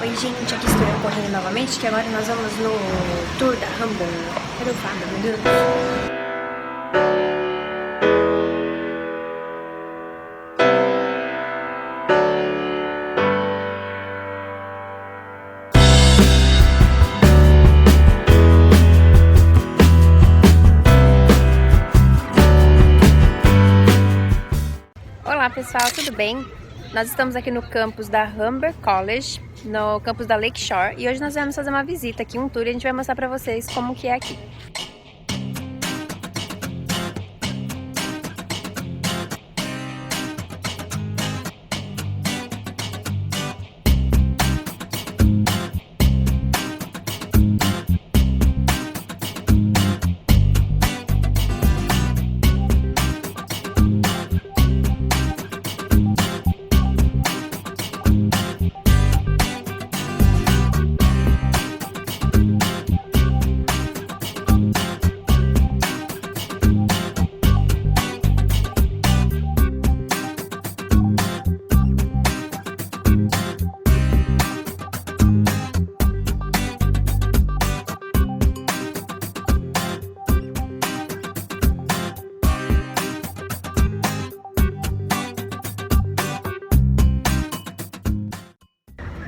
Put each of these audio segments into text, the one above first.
Oi gente, aqui estou eu correndo novamente, que agora nós vamos no Tour da Humber. Cadê o Fábio, meu Deus? Olá pessoal, tudo bem? Nós estamos aqui no campus da Humber College, no campus da Lakeshore, e hoje nós vamos fazer uma visita aqui, um tour, e a gente vai mostrar pra vocês como que é aqui.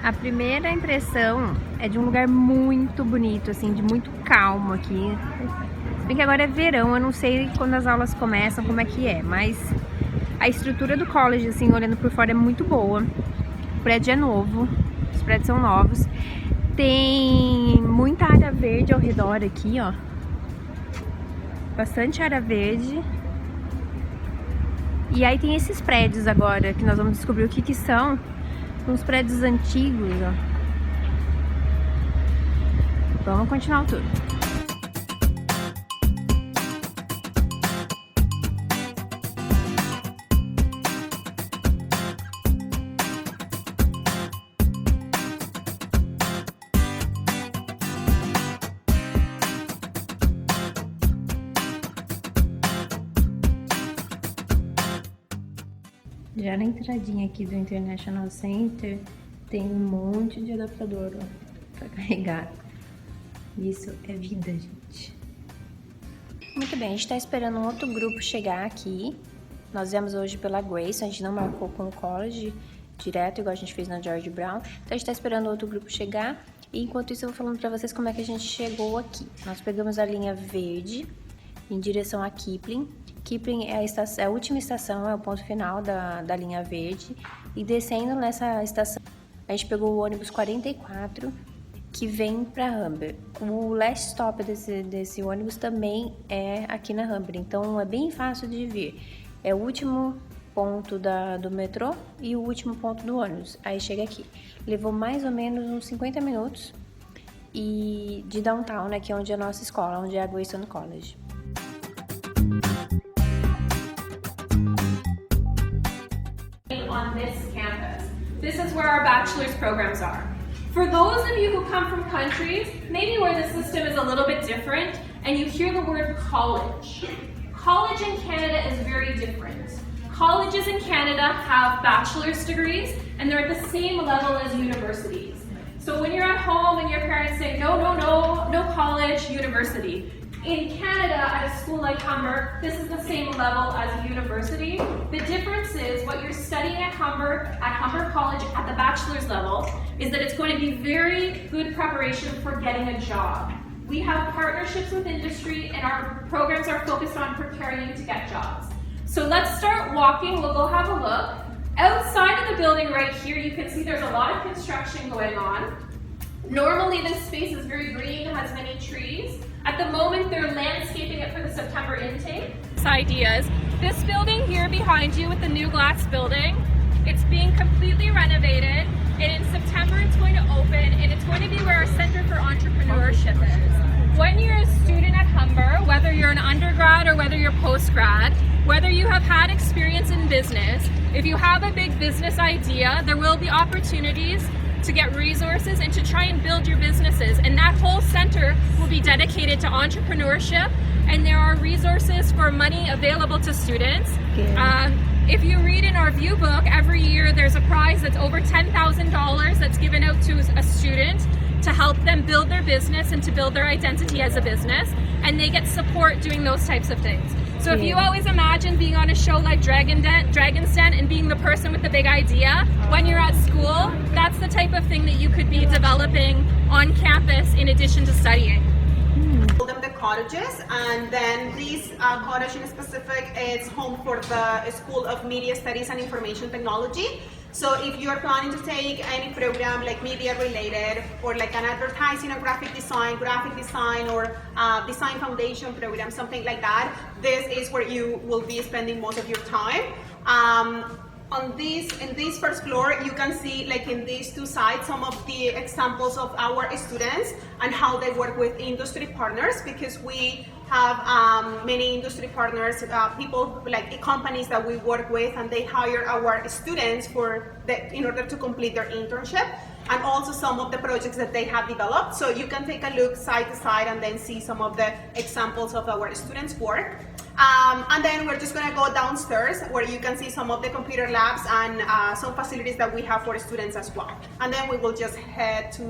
A primeira impressão é de um lugar muito bonito, assim, de muito calmo aqui. Se bem que agora é verão, eu não sei quando as aulas começam, como é que é, mas a estrutura do college, assim, olhando por fora, é muito boa. O prédio é novo, os prédios são novos. Tem muita área verde ao redor aqui, ó. Bastante área verde. E aí tem esses prédios agora, que nós vamos descobrir o que que são. Uns prédios antigos, ó. Vamos continuar o tour. Já na entradinha aqui do International Center tem um monte de adaptador, ó, pra carregar. Isso é vida, gente. Muito bem, a gente tá esperando um outro grupo chegar aqui. Nós viemos hoje pela Grace, a gente não marcou com o college direto, igual a gente fez na George Brown. Então a gente tá esperando outro grupo chegar. E enquanto isso eu vou falando pra vocês como é que a gente chegou aqui. Nós pegamos a linha verde em direção a Kipling. Kipling é a última estação, é o ponto final da linha verde. E descendo nessa estação, a gente pegou o ônibus 44, que vem para Humber. O last stop desse ônibus também é aqui na Humber, então é bem fácil de vir. É o último ponto do metrô e o último ponto do ônibus. Aí chega aqui. Levou mais ou menos uns 50 minutos e de downtown, né, que é onde é a nossa escola, onde é a Grayson College. On this campus. This is where our bachelor's programs are. For those of you who come from countries, maybe where the system is a little bit different, and you hear the word college. College in Canada is very different. Colleges in Canada have bachelor's degrees, and they're at the same level as universities. So when you're at home and your parents say, no college, university. In Canada, at a school like Humber, this is the same level as a university. The difference is what you're studying at Humber College at the bachelor's level is that it's going to be very good preparation for getting a job. We have partnerships with industry and our programs are focused on preparing you to get jobs. So let's start walking, we'll go have a look. Outside of the building right here, you can see there's a lot of construction going on. Normally this space is very green, has many trees. At the moment, they're landscaping it for the September intake. Ideas. This building here behind you with the new glass building, it's being completely renovated, and in September it's going to open, and it's going to be where our Center for Entrepreneurship is. When you're a student at Humber, whether you're an undergrad or whether you're post-grad, whether you have had experience in business, if you have a big business idea, there will be opportunities to get resources and to try and build your businesses, and that whole center will be dedicated to entrepreneurship, and there are resources for money available to students. If you read in our view book, every year there's a prize that's over $10,000 that's given out to a help them build their business and to build their identity as a business, and they get support doing those types of things. So if you always imagine being on a show like Dragon's Den and being the person with the big idea when you're at school, that's the type of thing that you could be developing on campus in addition to studying. Call them the cottages, and then this cottage in specific is home for the School of Media Studies and Information Technology. So if you are planning to take any program like media related, or like an advertising or graphic design, or design foundation program, something like that, this is where you will be spending most of your time. In this first floor, you can see, like in these two sides, some of the examples of our students and how they work with industry partners, because we have many industry partners, people like companies that we work with, and they hire our students in order to complete their internship, and also some of the projects that they have developed. So you can take a look side to side and then see some of the examples of our students' work. And then we're just going to go downstairs where you can see some of the computer labs and some facilities that we have for students as well. And then we will just head to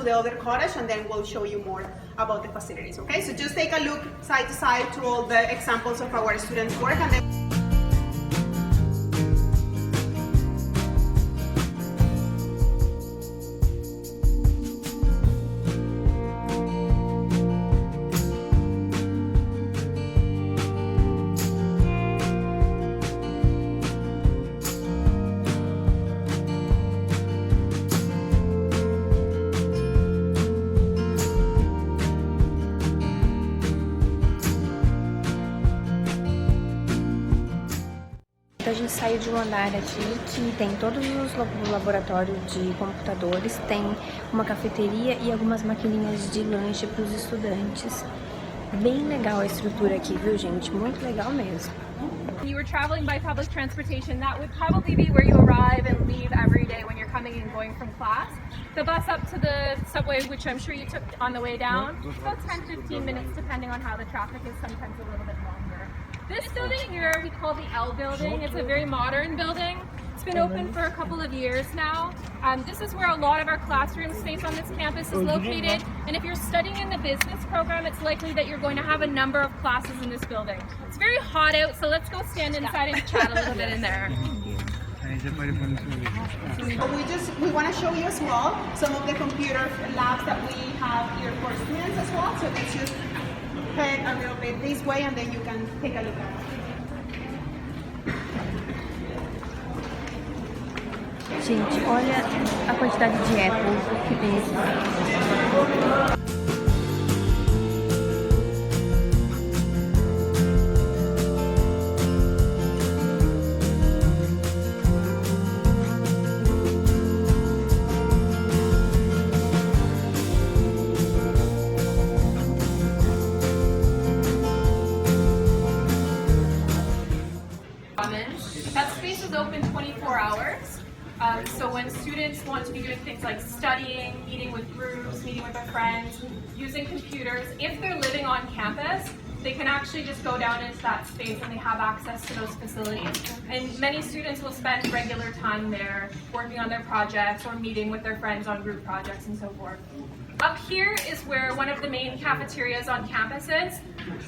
the other cottage, and then we'll show you more about the facilities. Okay, so just take a look side to side to all the examples of our students' work. And then Então a gente saiu de um andar aqui que tem todos os laboratórios de computadores, tem uma cafeteria e algumas maquininhas de lanche para os estudantes. Bem legal a estrutura aqui, viu, gente? Muito legal mesmo. You were traveling by public transportation, that would probably be where you arrive and leave every day when you're coming and going from class. The bus up to the subway, which I'm sure you took on the way down, about 10-15 minutes depending on how the traffic is, sometimes a little bit longer. This building here we call the L building. It's a very modern building. It's been open for a couple of years now. This is where a lot of our classroom space on this campus is located. And if you're studying in the business program, it's likely that you're going to have a number of classes in this building. It's very hot out, so let's go stand inside and chat a little bit in there. we want to show you as well some of the computer labs that we have here for students as well. So let's just head a little bit this way, and then you can take a look at it. Gente, olha a quantidade de Apple que tem aqui. That space is open 24 hours. So when students want to be doing things like studying, meeting with groups, meeting with their friends, using computers, if they're living on campus, they can actually just go down into that space and they have access to those facilities. And many students will spend regular time there working on their projects or meeting with their friends on group projects and so forth. Up here is where one of the main cafeterias on campus is.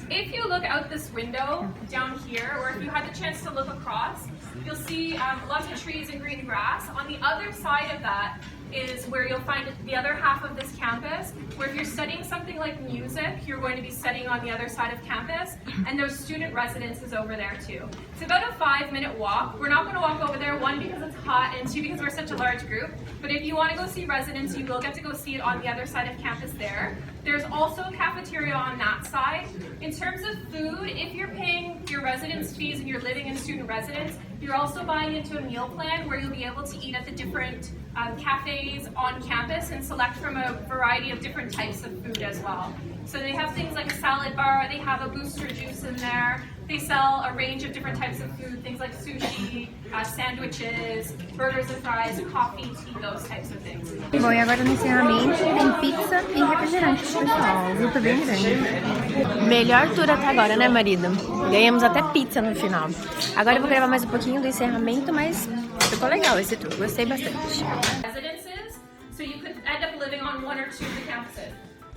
If you look out this window down here, or if you had the chance to look across, you'll see lots of trees and green grass. On the other side of that is where you'll find the other half of this campus, where if you're studying something like music, you're going to be studying on the other side of campus, and there's student residences over there too. It's about a 5-minute walk. We're not going to walk over there, one, because it's hot, and two, because we're such a large group. But if you want to go see residence, you will get to go see it on the other side of campus there. There's also a cafeteria on that side. In terms of food, if you're paying your residence fees and you're living in student residence, you're also buying into a meal plan where you'll be able to eat at the different cafes on campus and select from a variety of different types of food as well. So they have things like a salad bar, they have a booster juice in there, they sell a range of different types of food, things like sushi, sandwiches, burgers and fries, coffee, tea, those types of things. Bom, e agora no encerramento tem pizza e refrigerante, pessoal. O grupo é bem grande. Melhor tour até agora, né, marido? Ganhamos até pizza no final. Agora eu vou gravar mais um pouquinho do encerramento, mas ficou legal esse tour. Gostei bastante. Residences, so you could end up living on one or two of the campuses.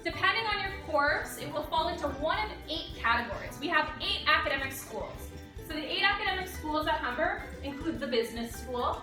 Depending on your course, it will fall into one of 8 categories. We have 8 academic schools. So the 8 academic schools at Humber include the business school,